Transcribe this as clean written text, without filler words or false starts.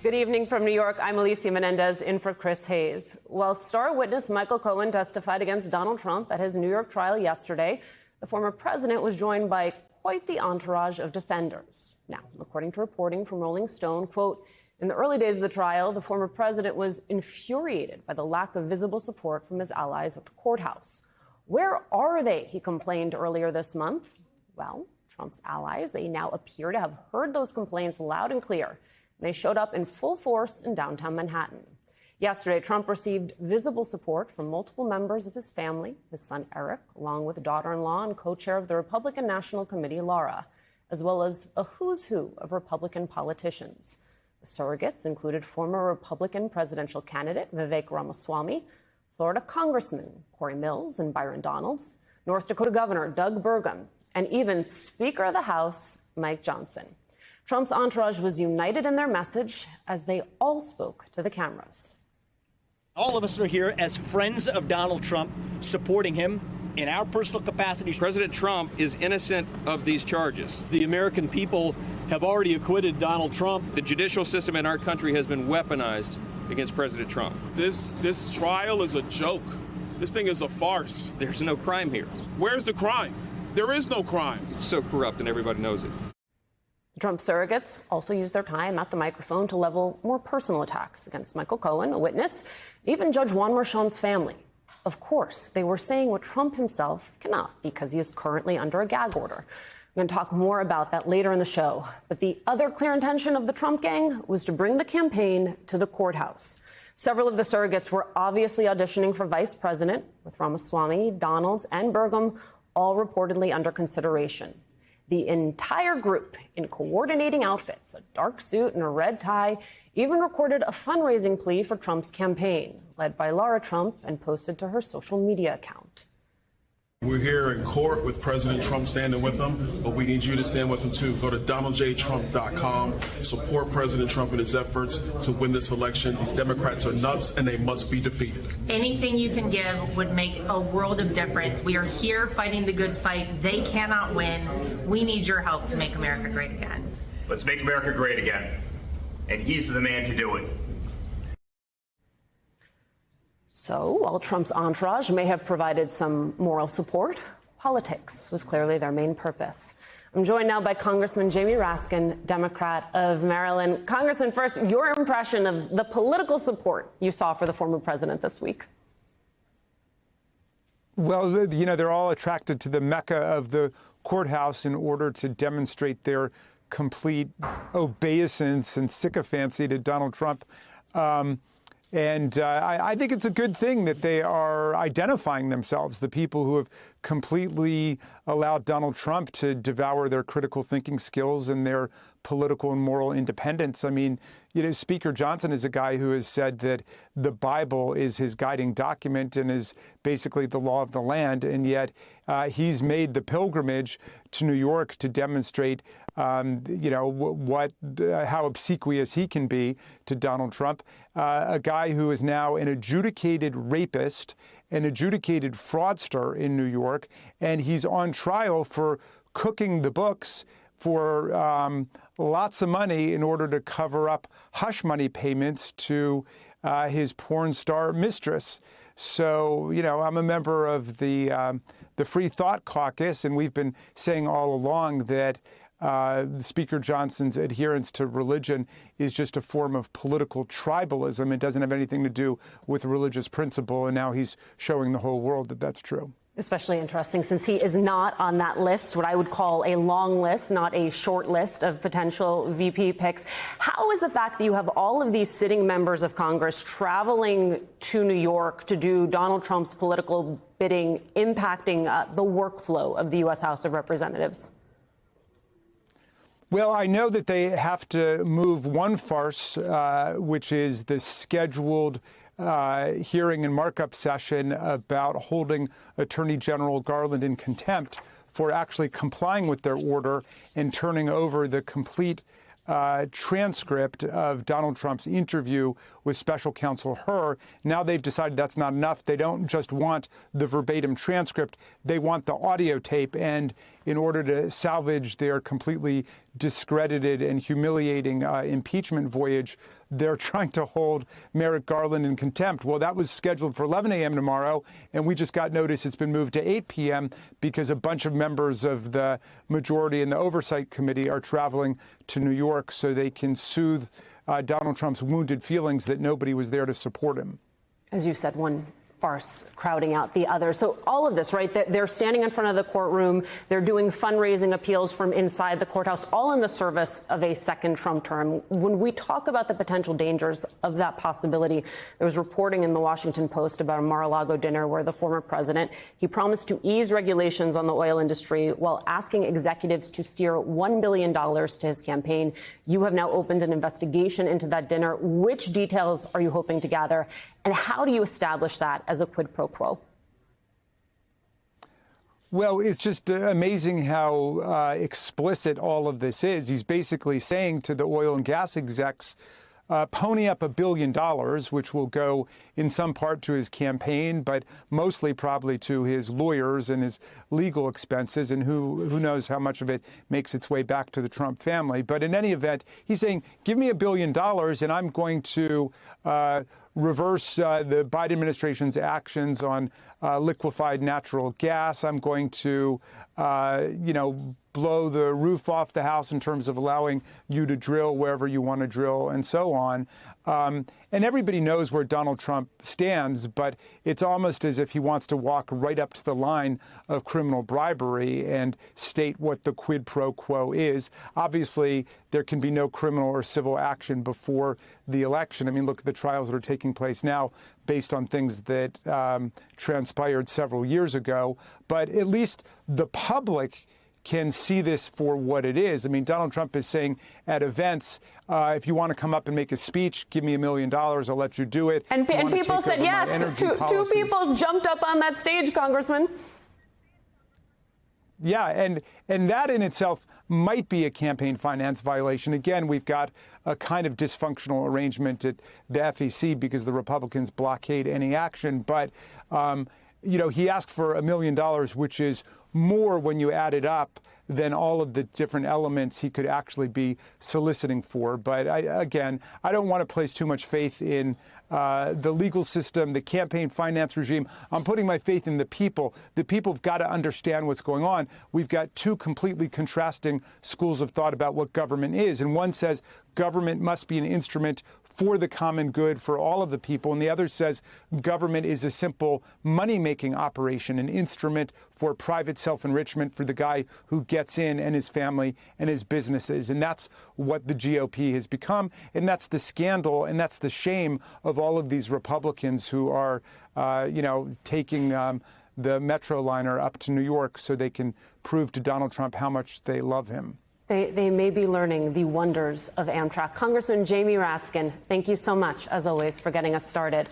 Good evening from New York. I'm Alicia Menendez in for Chris Hayes. While star witness Michael Cohen testified against Donald Trump at his New York trial yesterday, the former president was joined by quite the entourage of defenders. Now, according to reporting from Rolling Stone, quote, in the early days of the trial, the former president was infuriated by the lack of visible support from his allies at the courthouse. Where are they? He complained earlier this month. Well, Trump's allies, they now appear to have heard those complaints loud and clear. They showed up in full force in downtown Manhattan. Yesterday, Trump received visible support from multiple members of his family, his son Eric, along with daughter-in-law and co-chair of the Republican National Committee, Laura, as well as a who's who of Republican politicians. The surrogates included former Republican presidential candidate Vivek Ramaswamy, Florida Congressman Corey Mills and Byron Donalds, North Dakota Governor Doug Burgum, and even Speaker of the House Mike Johnson. Trump's entourage was united in their message as they all spoke to the cameras. All of us are here as friends of Donald Trump, supporting him in our personal capacity. President Trump is innocent of these charges. The American people have already acquitted Donald Trump. The judicial system in our country has been weaponized against President Trump. This trial is a joke. This thing is a farce. There's no crime here. Where's the crime? There is no crime. It's so corrupt and everybody knows it. The Trump surrogates also used their time at the microphone to level more personal attacks against Michael Cohen, a witness, even Judge Juan Merchan's family. Of course, they were saying what Trump himself cannot because he is currently under a gag order. I'm going to talk more about that later in the show. But the other clear intention of the Trump gang was to bring the campaign to the courthouse. Several of the surrogates were obviously auditioning for vice president, with Ramaswamy, Donalds, and Burgum all reportedly under consideration. The entire group, in coordinating outfits, a dark suit and a red tie, even recorded a fundraising plea for Trump's campaign, led by Laura Trump and posted to her social media account. We're here in court with President Trump standing with him, but we need you to stand with him too. Go to DonaldJTrump.com. Support President Trump in his efforts to win this election. These Democrats are nuts and they must be defeated. Anything you can give would make a world of difference. We are here fighting the good fight. They cannot win. We need your help to make America great again. Let's make America great again. And he's the man to do it. So, while Trump's entourage may have provided some moral support, politics was clearly their main purpose. I'm joined now by Congressman Jamie Raskin, Democrat of Maryland. Congressman, first, your impression of the political support you saw for the former president this week. Well, you know, they're all attracted to the Mecca of the courthouse in order to demonstrate their complete obeisance and sycophancy to Donald Trump. I think it's a good thing that they are identifying themselves, the people who have completely allowed Donald Trump to devour their critical thinking skills and their political and moral independence. I mean, you know, Speaker Johnson is a guy who has said that the Bible is his guiding document and is basically the law of the land, and yet he's made the pilgrimage to New York to demonstrate you know, how obsequious he can be to Donald Trump, a guy who is now an adjudicated rapist, an adjudicated fraudster in New York, and he's on trial for cooking the books for lots of money in order to cover up hush money payments to his porn star mistress. So, you know, I'm a member of the Free Thought Caucus, and we've been saying all along that Speaker Johnson's adherence to religion is just a form of political tribalism. It doesn't have anything to do with religious principle, and now he's showing the whole world that that's true. Especially interesting since he is not on that list, what I would call a long list, not a short list of potential VP picks. How is the fact that you have all of these sitting members of Congress traveling to New York to do Donald Trump's political bidding impacting the workflow of the U.S. House of Representatives? Well, I know that they have to move one farce, which is the scheduled hearing and markup session about holding Attorney General Garland in contempt for actually complying with their order and turning over the complete transcript of Donald Trump's interview with special counsel Hur. Now they've decided that's not enough. They don't just want the verbatim transcript. They want the audio tape. And in order to salvage their completely discredited and humiliating impeachment voyage, they're trying to hold Merrick Garland in contempt. Well, that was scheduled for 11 a.m. tomorrow, and we just got notice it's been moved to 8 p.m. because a bunch of members of the majority and the Oversight Committee are traveling to New York so they can soothe Donald Trump's wounded feelings that nobody was there to support him. As you said, one farce crowding out the other. So all of this, right, they're standing in front of the courtroom. They're doing fundraising appeals from inside the courthouse, all in the service of a second Trump term. When we talk about the potential dangers of that possibility, there was reporting in the Washington Post about a Mar-a-Lago dinner where the former president, he promised to ease regulations on the oil industry while asking executives to steer $1 billion to his campaign. You have now opened an investigation into that dinner. Which details are you hoping to gather? And how do you establish that as a quid pro quo? Well, it's just amazing how explicit all of this is. He's basically saying to the oil and gas execs, pony up $1 billion, which will go in some part to his campaign, but mostly probably to his lawyers and his legal expenses, and who knows how much of it makes its way back to the Trump family. But in any event, he's saying, give me $1 billion and I'm going to reverse the Biden administration's actions on liquefied natural gas. I'm going to, blow the roof off the house in terms of allowing you to drill wherever you want to drill and so on. And everybody knows where Donald Trump stands, but it's almost as if he wants to walk right up to the line of criminal bribery and state what the quid pro quo is. Obviously, there can be no criminal or civil action before the election. I mean, look at the trials that are taking place now based on things that transpired several years ago. But at least the public can see this for what it is. I mean, Donald Trump is saying at events, if you want to come up and make a speech, give me $1 million, I'll let you do it. And people said yes. Two people jumped up on that stage, Congressman. Yeah, and that in itself might be a campaign finance violation. Again, we've got a kind of dysfunctional arrangement at the FEC because the Republicans blockade any action. But, he asked for $1 million, which is more when you add it up than all of the different elements he could actually be soliciting for. But I don't want to place too much faith in the legal system, the campaign finance regime. I'm putting my faith in the people. The people have got to understand what's going on. We've got two completely contrasting schools of thought about what government is. And one says government must be an instrument for the common good for all of the people. And the other says government is a simple money-making operation, an instrument for private self-enrichment for the guy who gets in and his family and his businesses. And that's what the GOP has become. And that's the scandal and that's the shame of all of these Republicans who are, taking the Metroliner up to New York so they can prove to Donald Trump how much they love him. They may be learning the wonders of Amtrak. Congressman Jamie Raskin, thank you so much, as always, for getting us started.